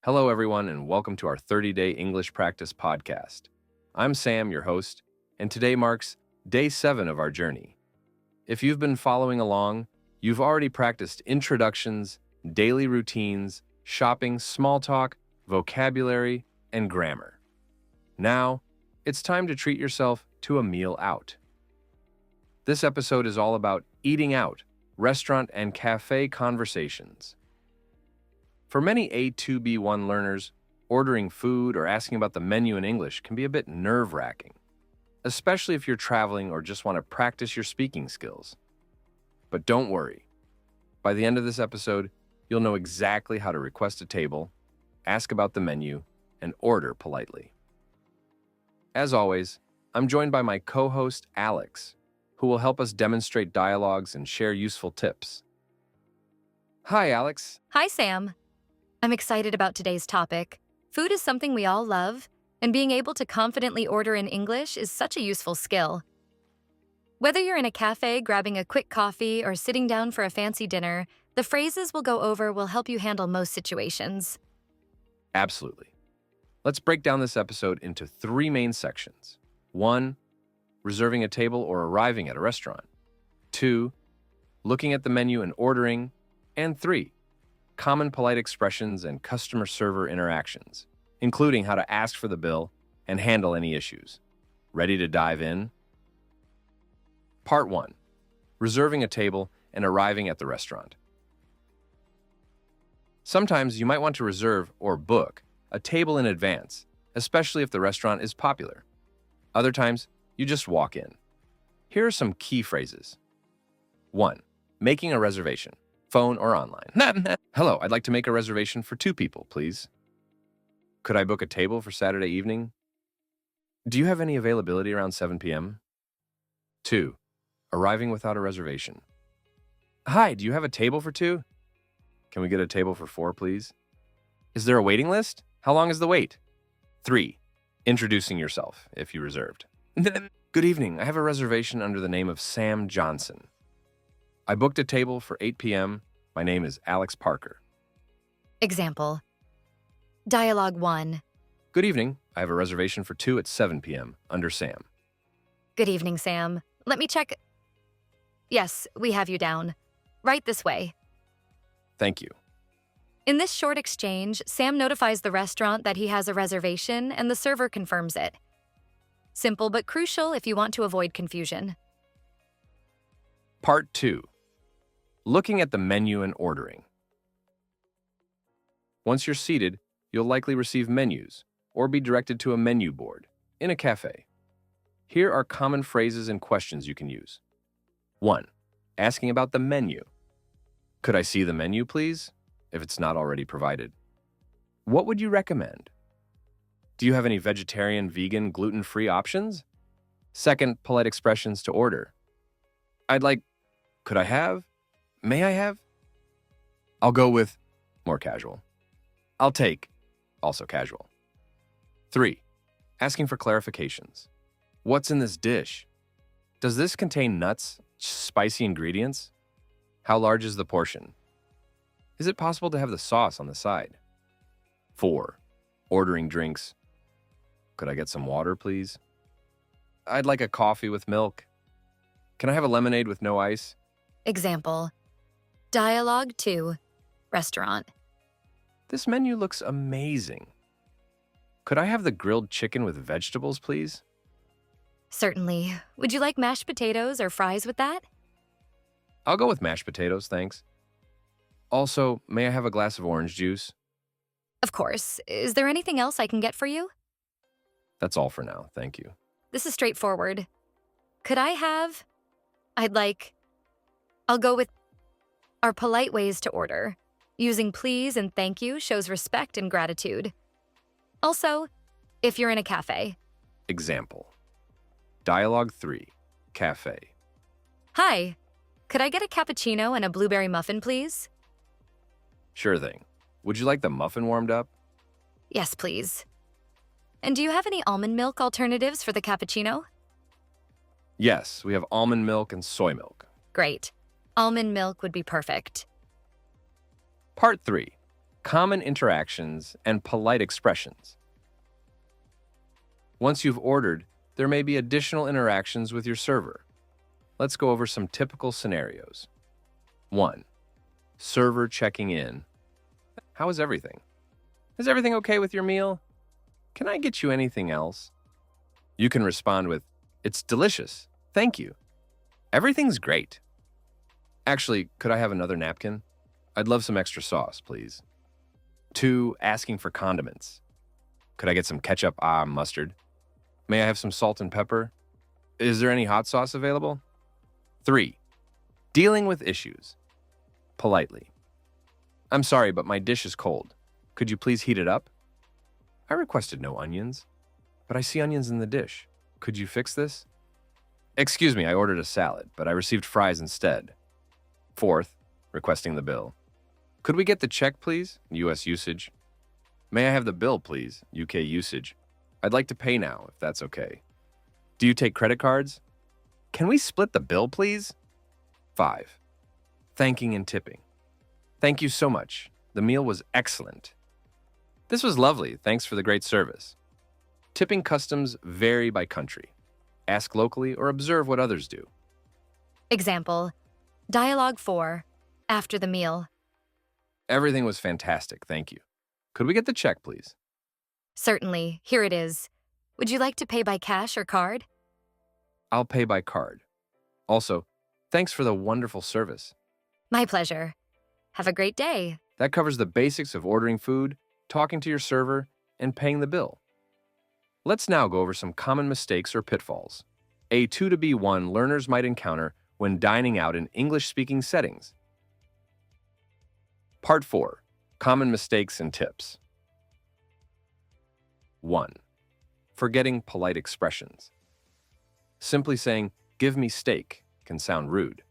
Hello, everyone, and welcome to our 30-day English practice podcast. I'm Sam, your host, and today marks day 7 of our journey. If you've been following along, you've already practiced introductions, daily routines, shopping, small talk, vocabulary, and grammar. Now, it's time to treat yourself to a meal out. This episode is all about eating out, restaurant and café conversations. For many A2B1 learners, ordering food or asking about the menu in English can be a bit nerve-wracking, especially if you're traveling or just want to practice your speaking skills. But don't worry. By the end of this episode, you'll know exactly how to request a table, ask about the menu, and order politely. As always, I'm joined by my co-host, Alex, who will help us demonstrate dialogues and share useful tips. Hi, Alex. Hi, Sam. I'm excited about today's topic. Food is something we all love, and being able to confidently order in English is such a useful skill. Whether you're in a cafe grabbing a quick coffee or sitting down for a fancy dinner, the phrases we'll go over will help you handle most situations. Absolutely. Let's break down this episode into 3 main sections. 1, reserving a table or arriving at a restaurant. 2, looking at the menu and ordering. And 3, common polite expressions and customer-server interactions, including how to ask for the bill and handle any issues. Ready to dive in? Part 1, reserving a table and arriving at the restaurant. Sometimes you might want to reserve or book a table in advance, especially if the restaurant is popular. Other times, you just walk in. Here are some key phrases. 1, making a reservation, phone or online. Hello, I'd like to make a reservation for 2 people, please. Could I book a table for Saturday evening? Do you have any availability around 7 p.m.? 2, arriving without a reservation. Hi, do you have a table for 2? Can we get a table for 4, please? Is there a waiting list? How long is the wait? 3, introducing yourself if you reserved. Good evening, I have a reservation under the name of Sam Johnson. I booked a table for 8 p.m. My name is Alex Parker. Example. Dialogue 1. Good evening, I have a reservation for 2 at 7 p.m. under Sam. Good evening, Sam. Let me check. Yes, we have you down. Right this way. Thank you. In this short exchange, Sam notifies the restaurant that he has a reservation and the server confirms it. Simple but crucial if you want to avoid confusion. Part 2, looking at the menu and ordering. Once you're seated, you'll likely receive menus or be directed to a menu board in a cafe. Here are common phrases and questions you can use. 1, asking about the menu. Could I see the menu, please? If it's not already provided. What would you recommend? Do you have any vegetarian, vegan, gluten-free options? 2, polite expressions to order. I'd like, could I have? May I have? I'll go with more casual. I'll take, also casual. 3, asking for clarifications. What's in this dish? Does this contain nuts, spicy ingredients? How large is the portion? Is it possible to have the sauce on the side? 4, ordering drinks. Could I get some water, please? I'd like a coffee with milk. Can I have a lemonade with no ice? Example. Dialogue 2. Restaurant. This menu looks amazing. Could I have the grilled chicken with vegetables, please? Certainly. Would you like mashed potatoes or fries with that? I'll go with mashed potatoes, thanks. Also, may I have a glass of orange juice? Of course. Is there anything else I can get for you? That's all for now, thank you. This is straightforward. Could I have? I'll go with our polite ways to order. Using please and thank you shows respect and gratitude. Also, if you're in a cafe. Example. Dialogue 3, cafe. Hi, could I get a cappuccino and a blueberry muffin, please? Sure thing. Would you like the muffin warmed up? Yes, please. And do you have any almond milk alternatives for the cappuccino? Yes, we have almond milk and soy milk. Great. Almond milk would be perfect. Part 3, common interactions, and polite expressions. Once you've ordered, there may be additional interactions with your server. Let's go over some typical scenarios. 1. Server checking in. How is everything? Is everything okay with your meal? Can I get you anything else? You can respond with, "It's delicious. Thank you. Everything's great. Actually, could I have another napkin? I'd love some extra sauce, please." 2. Asking for condiments. Could I get some ketchup, mustard? May I have some salt and pepper? Is there any hot sauce available? 3. Dealing with issues. Politely. I'm sorry, but my dish is cold. Could you please heat it up? I requested no onions, but I see onions in the dish. Could you fix this? Excuse me, I ordered a salad, but I received fries instead. 4th, requesting the bill. Could we get the check, please? US usage. May I have the bill, please? UK usage. I'd like to pay now, if that's okay. Do you take credit cards? Can we split the bill, please? 5. Thanking and tipping. Thank you so much. The meal was excellent. This was lovely. Thanks for the great service. Tipping customs vary by country. Ask locally or observe what others do. Example, Dialogue 4, after the meal. Everything was fantastic, thank you. Could we get the check, please? Certainly, here it is. Would you like to pay by cash or card? I'll pay by card. Also, thanks for the wonderful service. My pleasure. Have a great day. That covers the basics of ordering food, talking to your server, and paying the bill. Let's now go over some common mistakes or pitfalls. A2 to B1 learners might encounter when dining out in English-speaking settings. Part 4. Common mistakes and tips. 1. Forgetting polite expressions. Simply saying, "Give me steak," can sound rude.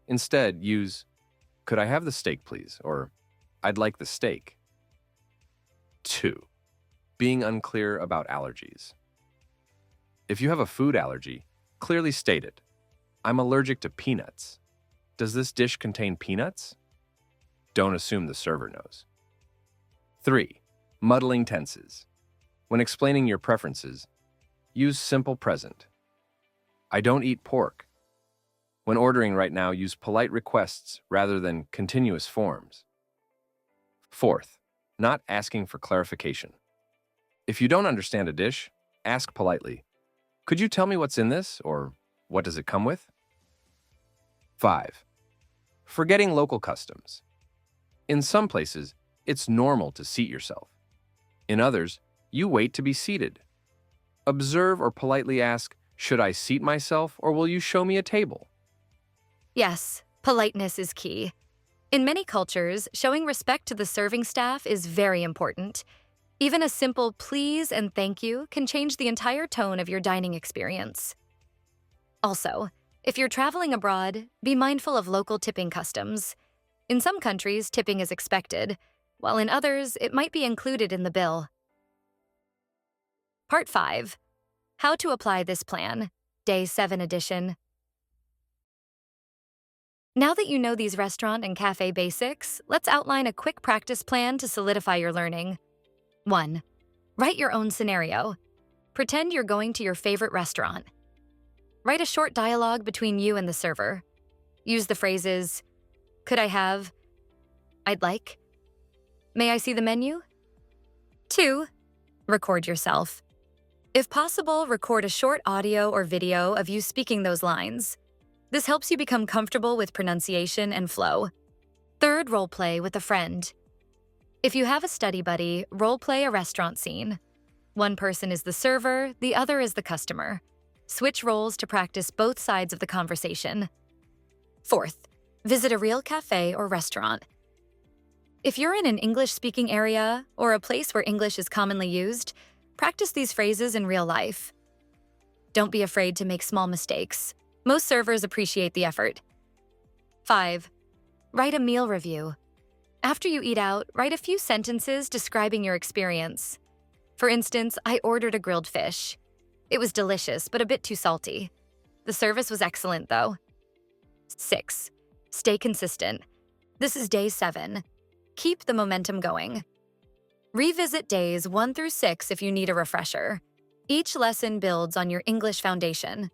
Instead, use, "Could I have the steak, please?" or "I'd like the steak." 2. Being unclear about allergies. If you have a food allergy, clearly state it. I'm allergic to peanuts. Does this dish contain peanuts? Don't assume the server knows. 3. Muddling tenses. When explaining your preferences, use simple present. I don't eat pork. When ordering right now, use polite requests rather than continuous forms. 4th, not asking for clarification. If you don't understand a dish, ask politely, "Could you tell me what's in this?" or "What does it come with?" 5. Forgetting local customs. In some places, it's normal to seat yourself. In others, you wait to be seated. Observe or politely ask, "Should I seat myself or will you show me a table?" Yes, politeness is key. In many cultures, showing respect to the serving staff is very important. Even a simple please and thank you can change the entire tone of your dining experience. Also, if you're traveling abroad, be mindful of local tipping customs. In some countries, tipping is expected, while in others, it might be included in the bill. Part 5. How to apply this plan, Day 7 edition. Now that you know these restaurant and cafe basics, let's outline a quick practice plan to solidify your learning. 1. Write your own scenario. Pretend you're going to your favorite restaurant. Write a short dialogue between you and the server. Use the phrases, "Could I have?" "I'd like." "May I see the menu?" 2. Record yourself. If possible, record a short audio or video of you speaking those lines. This helps you become comfortable with pronunciation and flow. 3rd, role play with a friend. If you have a study buddy, role play a restaurant scene. One person is the server, the other is the customer. Switch roles to practice both sides of the conversation. 4th, visit a real cafe or restaurant. If you're in an English-speaking area or a place where English is commonly used, practice these phrases in real life. Don't be afraid to make small mistakes. Most servers appreciate the effort. 5. Write a meal review. After you eat out, write a few sentences describing your experience. For instance, I ordered a grilled fish. It was delicious, but a bit too salty. The service was excellent, though. 6. Stay consistent. This is Day 7. Keep the momentum going. Revisit days 1 through 6 if you need a refresher. Each lesson builds on your English foundation.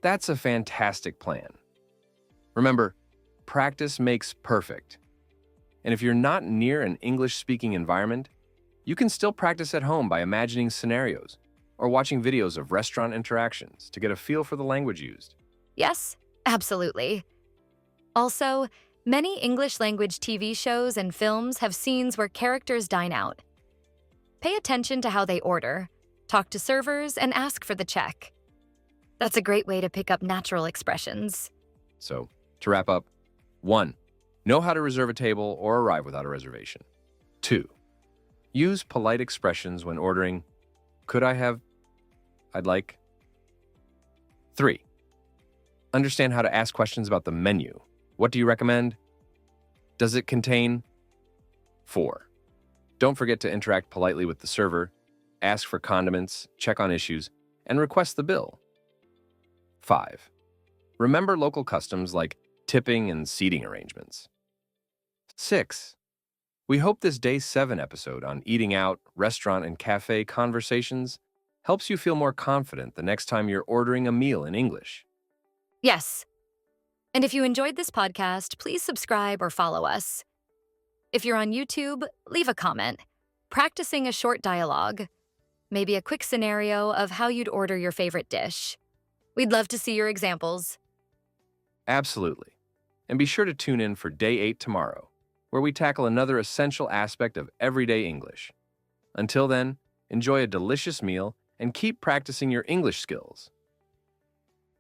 That's a fantastic plan. Remember, practice makes perfect. And if you're not near an English-speaking environment, you can still practice at home by imagining scenarios or watching videos of restaurant interactions to get a feel for the language used. Yes, absolutely. Also, many English language TV shows and films have scenes where characters dine out. Pay attention to how they order, talk to servers, and ask for the check. That's a great way to pick up natural expressions. So, to wrap up, 1. Know how to reserve a table or arrive without a reservation. 2. Use polite expressions when ordering. Could I have? I'd like. 3. Understand how to ask questions about the menu. What do you recommend? Does it contain? 4. Don't forget to interact politely with the server, ask for condiments, check on issues, and request the bill. 5. Remember local customs like tipping and seating arrangements. 6. We hope this Day 7 episode on eating out, restaurant, and cafe conversations helps you feel more confident the next time you're ordering a meal in English. Yes. And if you enjoyed this podcast, please subscribe or follow us. If you're on YouTube, leave a comment, practicing a short dialogue, maybe a quick scenario of how you'd order your favorite dish. We'd love to see your examples. Absolutely. And be sure to tune in for Day 8 tomorrow, where we tackle another essential aspect of everyday English. Until then, enjoy a delicious meal and keep practicing your English skills.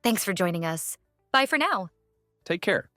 Thanks for joining us. Bye for now. Take care.